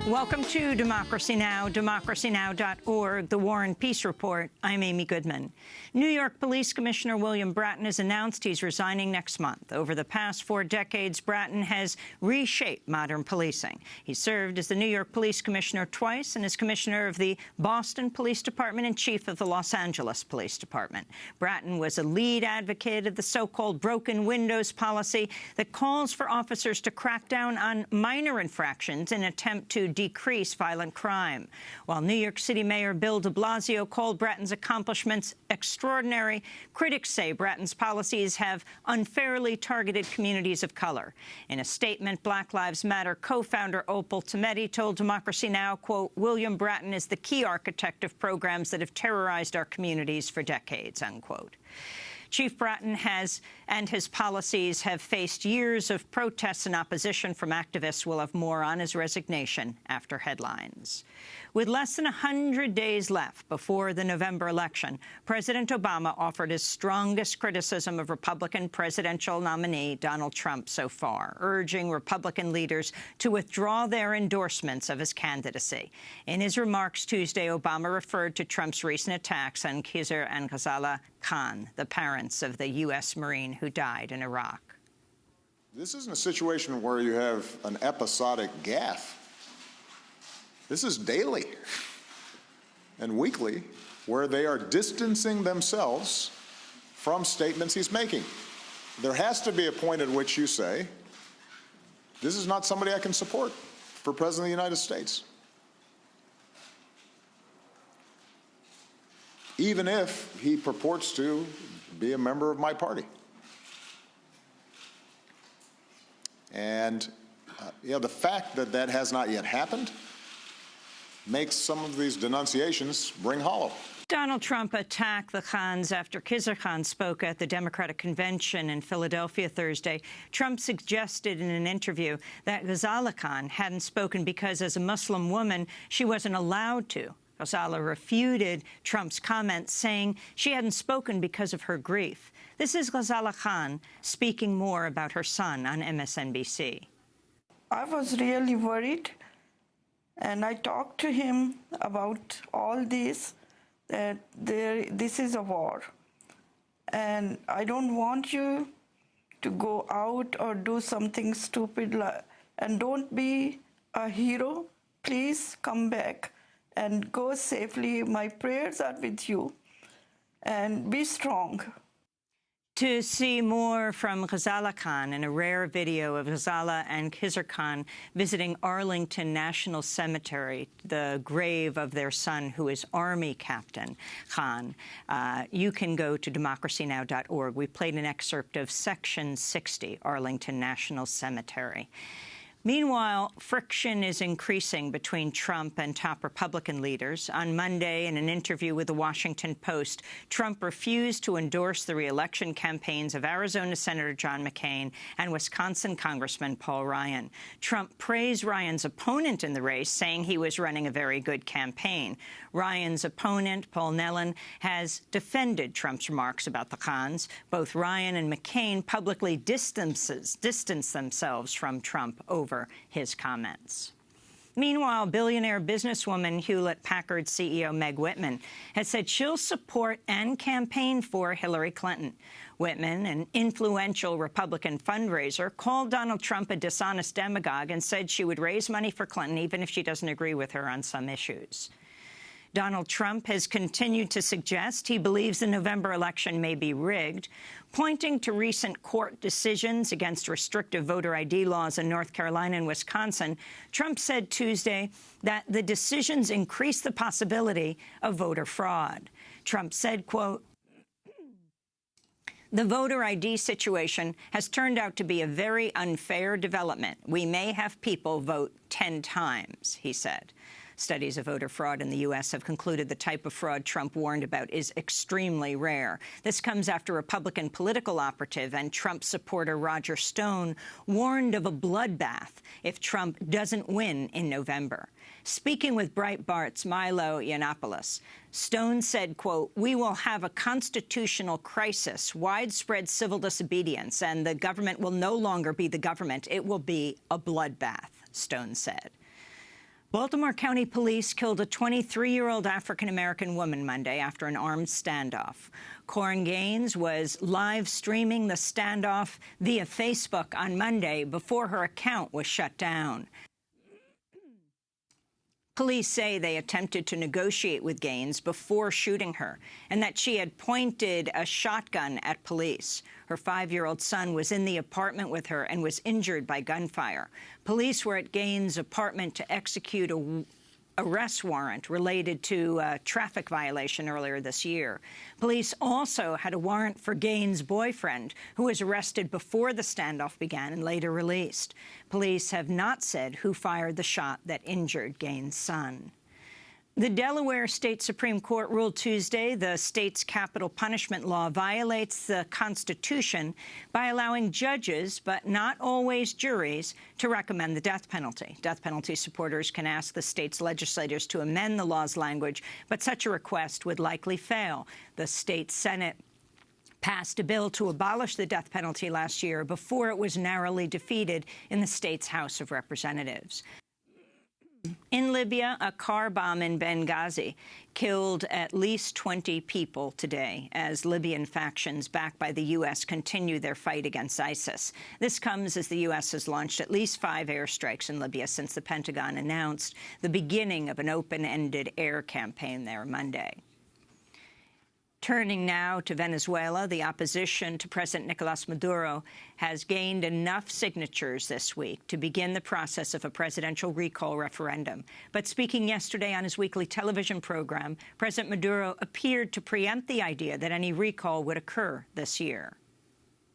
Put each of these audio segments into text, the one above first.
Welcome to Democracy Now!, democracynow.org, the War and Peace Report. I'm Amy Goodman. New York Police Commissioner William Bratton has announced he's resigning next month. Over the past 4 decades, Bratton has reshaped modern policing. He served as the New York Police Commissioner twice and as Commissioner of the Boston Police Department and Chief of the Los Angeles Police Department. Bratton was a lead advocate of the so-called broken windows policy that calls for officers to crack down on minor infractions in an attempt to decrease violent crime. While New York City Mayor Bill de Blasio called Bratton's accomplishments extraordinary, critics say Bratton's policies have unfairly targeted communities of color. In a statement, Black Lives Matter co-founder Opal Tometi told Democracy Now!, quote, "William Bratton is the key architect of programs that have terrorized our communities for decades," unquote. Chief Bratton and his policies have faced years of protests and opposition from activists. We'll have more on his resignation after headlines. With less than 100 days left before the November election, President Obama offered his strongest criticism of Republican presidential nominee Donald Trump so far, urging Republican leaders to withdraw their endorsements of his candidacy. In his remarks Tuesday, Obama referred to Trump's recent attacks on Khizr and Ghazala Khan, the parents of the U.S. Marine who died in Iraq. This isn't a situation where you have an episodic gaffe. This is daily and weekly, where they are distancing themselves from statements he's making. There has to be a point at which you say, this is not somebody I can support for President of the United States. Even if he purports to be a member of my party. And the fact that that has not yet happened makes some of these denunciations ring hollow. Donald Trump attacked the Khans after Khizr Khan spoke at the Democratic Convention in Philadelphia Thursday. Trump suggested in an interview that Ghazala Khan hadn't spoken because, as a Muslim woman, she wasn't allowed to. Ghazala refuted Trump's comments, saying she hadn't spoken because of her grief. This is Ghazala Khan speaking more about her son on MSNBC. I was really worried, and I talked to him about all this, that this is a war. And I don't want you to go out or do something stupid, and don't be a hero. Please come back and go safely. My prayers are with you, and be strong. To see more from Ghazala Khan in a rare video of Ghazala and Khizr Khan visiting Arlington National Cemetery, the grave of their son, who is Army Captain Khan, you can go to democracynow.org. We played an excerpt of Section 60, Arlington National Cemetery. Meanwhile, friction is increasing between Trump and top Republican leaders. On Monday, in an interview with The Washington Post, Trump refused to endorse the re-election campaigns of Arizona Senator John McCain and Wisconsin Congressman Paul Ryan. Trump praised Ryan's opponent in the race, saying he was running a very good campaign. Ryan's opponent, Paul Nehlen, has defended Trump's remarks about the Khans. Both Ryan and McCain publicly distanced themselves from Trump over his comments. Meanwhile, billionaire businesswoman Hewlett-Packard CEO Meg Whitman has said she'll support and campaign for Hillary Clinton. Whitman, an influential Republican fundraiser, called Donald Trump a dishonest demagogue and said she would raise money for Clinton even if she doesn't agree with her on some issues. Donald Trump has continued to suggest he believes the November election may be rigged, pointing to recent court decisions against restrictive voter ID laws in North Carolina and Wisconsin. Trump said Tuesday that the decisions increase the possibility of voter fraud. Trump said, quote, "The voter ID situation has turned out to be a very unfair development. We may have people vote 10 times, he said. Studies of voter fraud in the U.S. have concluded the type of fraud Trump warned about is extremely rare. This comes after Republican political operative and Trump supporter Roger Stone warned of a bloodbath if Trump doesn't win in November. Speaking with Breitbart's Milo Yiannopoulos, Stone said, quote, "We will have a constitutional crisis, widespread civil disobedience, and the government will no longer be the government. It will be a bloodbath," Stone said. Baltimore County Police killed a 23-year-old African-American woman Monday after an armed standoff. Corrin Gaines was live streaming the standoff via Facebook on Monday before her account was shut down. Police say they attempted to negotiate with Gaines before shooting her and that she had pointed a shotgun at police. Her 5-year-old son was in the apartment with her and was injured by gunfire. Police were at Gaines' apartment to execute a arrest warrant related to a traffic violation earlier this year. Police also had a warrant for Gaines' boyfriend, who was arrested before the standoff began and later released. Police have not said who fired the shot that injured Gaines' son. The Delaware State Supreme Court ruled Tuesday the state's capital punishment law violates the Constitution by allowing judges, but not always juries, to recommend the death penalty. Death penalty supporters can ask the state's legislators to amend the law's language, but such a request would likely fail. The state Senate passed a bill to abolish the death penalty last year before it was narrowly defeated in the state's House of Representatives. In Libya, a car bomb in Benghazi killed at least 20 people today as Libyan factions backed by the U.S. continue their fight against ISIS. This comes as the U.S. has launched at least 5 airstrikes in Libya since the Pentagon announced the beginning of an open-ended air campaign there Monday. Turning now to Venezuela, the opposition to President Nicolas Maduro has gained enough signatures this week to begin the process of a presidential recall referendum. But speaking yesterday on his weekly television program, President Maduro appeared to preempt the idea that any recall would occur this year.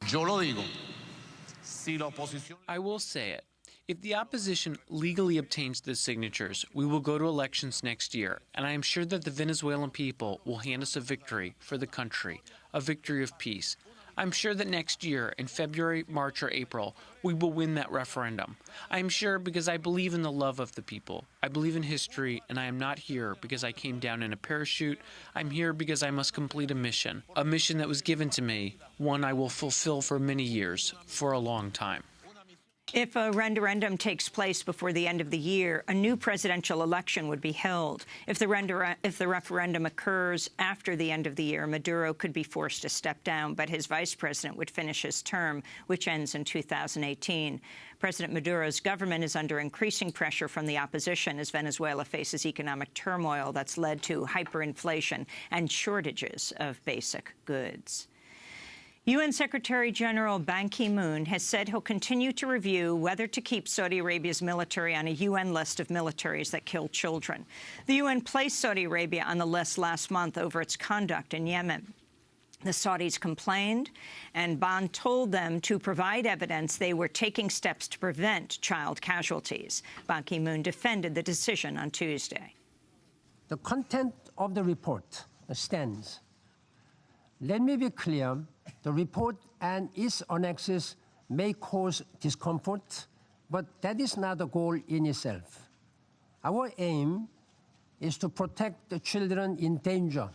I will say it. If the opposition legally obtains the signatures, we will go to elections next year, and I am sure that the Venezuelan people will hand us a victory for the country, a victory of peace. I'm sure that next year, in February, March, or April, we will win that referendum. I am sure because I believe in the love of the people. I believe in history, and I am not here because I came down in a parachute. I'm here because I must complete a mission that was given to me, one I will fulfill for many years, for a long time. If a referendum takes place before the end of the year, a new presidential election would be held. If the referendum occurs after the end of the year, Maduro could be forced to step down, but his vice president would finish his term, which ends in 2018. President Maduro's government is under increasing pressure from the opposition as Venezuela faces economic turmoil that's led to hyperinflation and shortages of basic goods. UN Secretary-General Ban Ki-moon has said he'll continue to review whether to keep Saudi Arabia's military on a UN list of militaries that kill children. The UN placed Saudi Arabia on the list last month over its conduct in Yemen. The Saudis complained, and Ban told them to provide evidence they were taking steps to prevent child casualties. Ban Ki-moon defended the decision on Tuesday. The content of the report stands. Let me be clear. The report and its annexes may cause discomfort, but that is not the goal in itself. Our aim is to protect the children in danger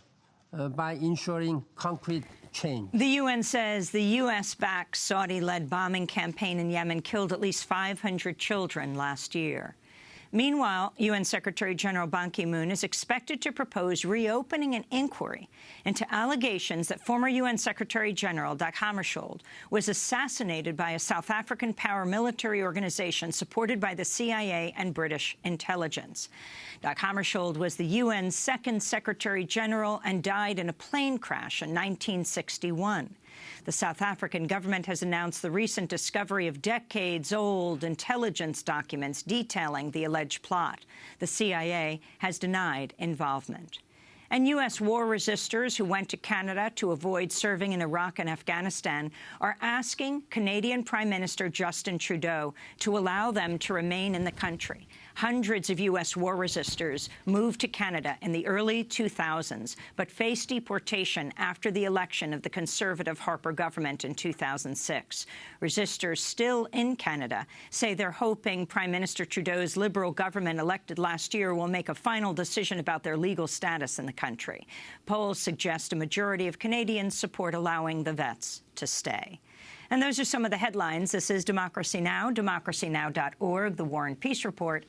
by ensuring concrete change. The UN says the U.S.-backed Saudi-led bombing campaign in Yemen killed at least 500 children last year. Meanwhile, UN Secretary-General Ban Ki-moon is expected to propose reopening an inquiry into allegations that former UN Secretary-General Dag Hammarskjöld was assassinated by a South African paramilitary organization supported by the CIA and British intelligence. Dag Hammarskjöld was the UN's second Secretary-General and died in a plane crash in 1961. The South African government has announced the recent discovery of decades-old intelligence documents detailing the alleged plot. The CIA has denied involvement. And U.S. war resistors who went to Canada to avoid serving in Iraq and Afghanistan are asking Canadian Prime Minister Justin Trudeau to allow them to remain in the country. Hundreds of U.S. war resistors moved to Canada in the early 2000s, but faced deportation after the election of the Conservative Harper government in 2006. Resistors still in Canada say they're hoping Prime Minister Trudeau's Liberal government elected last year will make a final decision about their legal status in the country. Polls suggest a majority of Canadians support allowing the vets to stay. And those are some of the headlines. This is Democracy Now!, democracynow.org, The War and Peace Report.